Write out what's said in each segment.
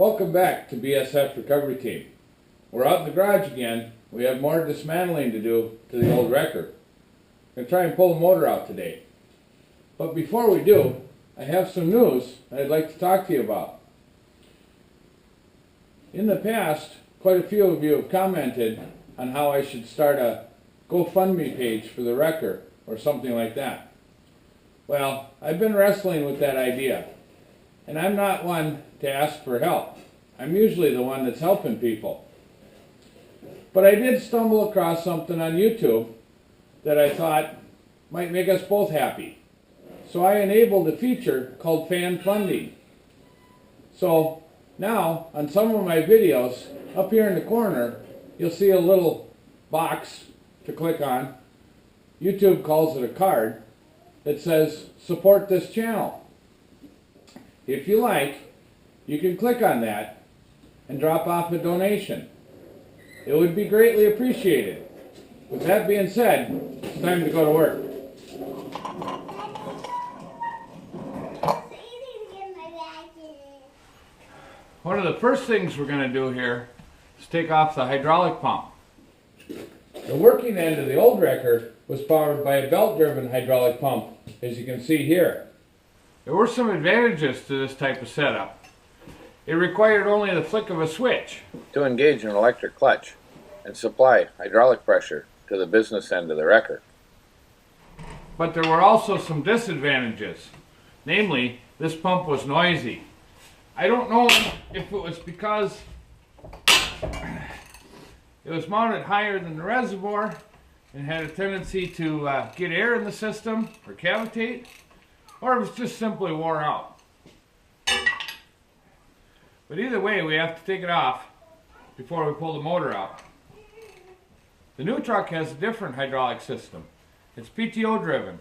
Welcome back to BSF Recovery Team. We're out in the garage again. We have more dismantling to do to the old wrecker. I'm going to try and pull the motor out today. But before we do, I have some news I'd like to talk to you about. In the past, quite a few of you have commented on how I should start a GoFundMe page for the wrecker or something like that. Well, I've been wrestling with that idea. And I'm not one to ask for help. I'm usually the one that's helping people. But I did stumble across something on YouTube that I thought might make us both happy. So I enabled a feature called fan funding. So now, on some of my videos, up here in the corner, you'll see a little box to click on. YouTube calls it a card that says, support this channel. If you like, you can click on that and drop off a donation. It would be greatly appreciated. With that being said, it's time to go to work. One of the first things we're going to do here is take off the hydraulic pump. The working end of the old wrecker was powered by a belt-driven hydraulic pump, as you can see here. There were some advantages to this type of setup. It required only the flick of a switch to engage an electric clutch and supply hydraulic pressure to the business end of the wrecker. But there were also some disadvantages. Namely, this pump was noisy. I don't know if it was because it was mounted higher than the reservoir and had a tendency to get air in the system or cavitate, or it was just simply wore out. But either way, we have to take it off before we pull the motor out. The new truck has a different hydraulic system. It's PTO driven,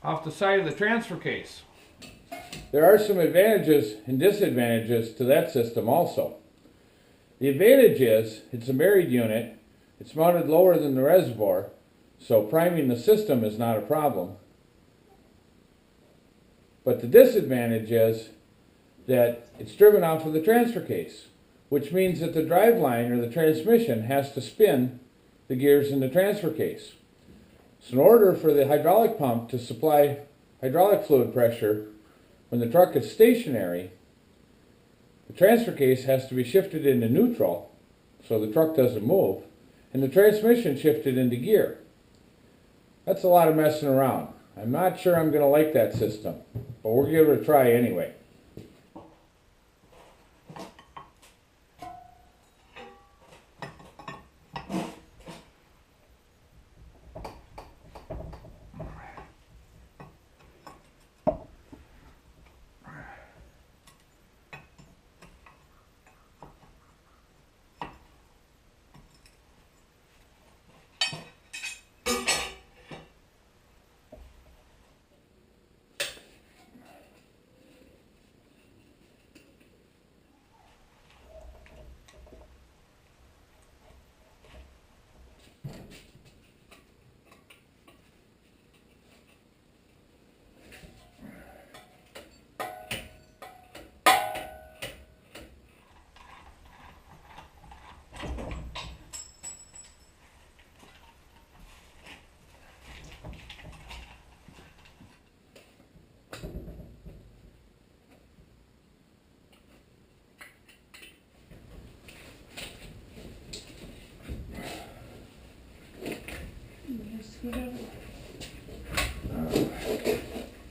off the side of the transfer case. There are some advantages and disadvantages to that system also. The advantage is it's a married unit, it's mounted lower than the reservoir, so priming the system is not a problem. But the disadvantage is that it's driven off of the transfer case, which means that the driveline or the transmission has to spin the gears in the transfer case. So in order for the hydraulic pump to supply hydraulic fluid pressure when the truck is stationary, the transfer case has to be shifted into neutral so the truck doesn't move, and the transmission shifted into gear. That's a lot of messing around. I'm not sure I'm going to like that system, but we'll give it a try anyway.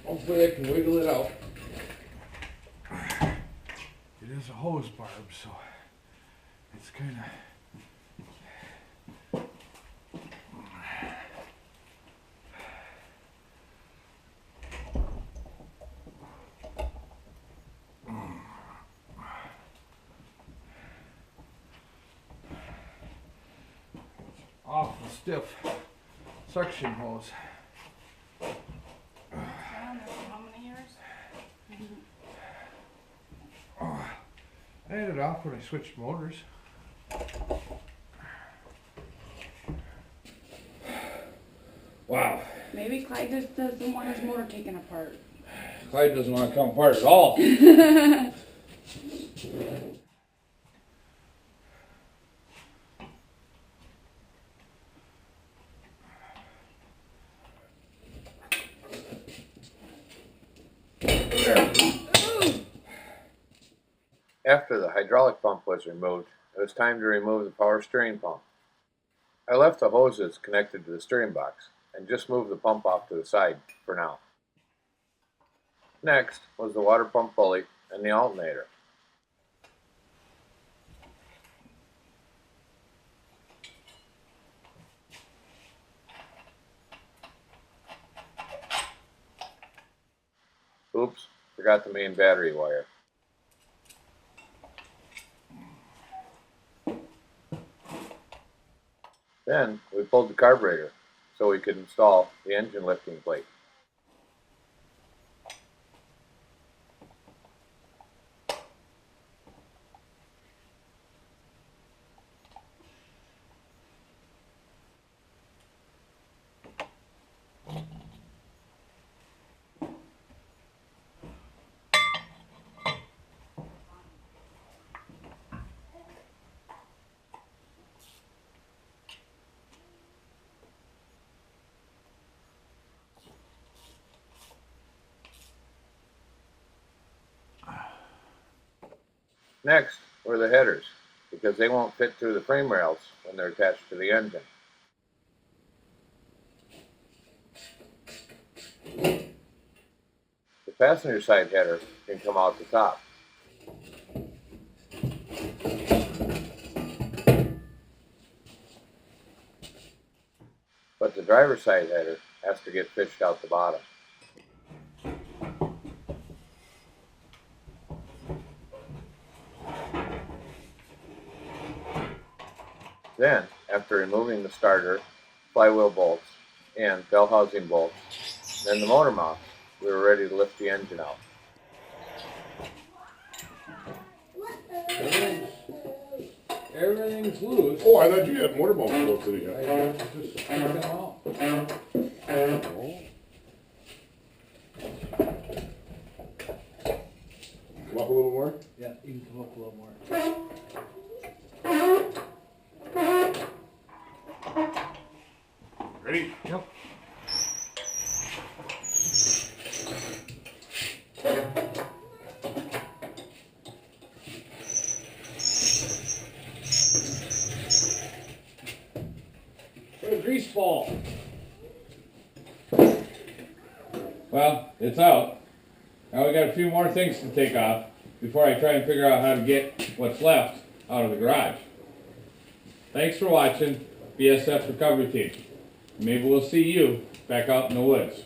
Hopefully I can wiggle it out. It is a hose barb, so it's kind of... awful stiff suction hose. I had it off when I switched motors. Wow. Maybe Clyde just doesn't want his motor taken apart. Clyde doesn't want to come apart at all. After the hydraulic pump was removed, it was time to remove the power steering pump. I left the hoses connected to the steering box and just moved the pump off to the side for now. Next was the water pump pulley and the alternator. Oops, forgot the main battery wire. Then we pulled the carburetor so we could install the engine lifting plate. Next were the headers, because they won't fit through the frame rails when they're attached to the engine. The passenger side header can come out the top. But the driver's side header has to get fished out the bottom. Then, after removing the starter, flywheel bolts, and bell housing bolts, then the motor mounts, we were ready to lift the engine out. Everything's loose. Oh, I thought you had motor mount bolts in here. I just took them out. Come up a little more. Yeah, you can come up a little more. Ready? Yep. What a grease ball. Well, it's out. Now we got a few more things to take off before I try and figure out how to get what's left out of the garage. Thanks for watching BSF Recovery Team. Maybe we'll see you back out in the woods.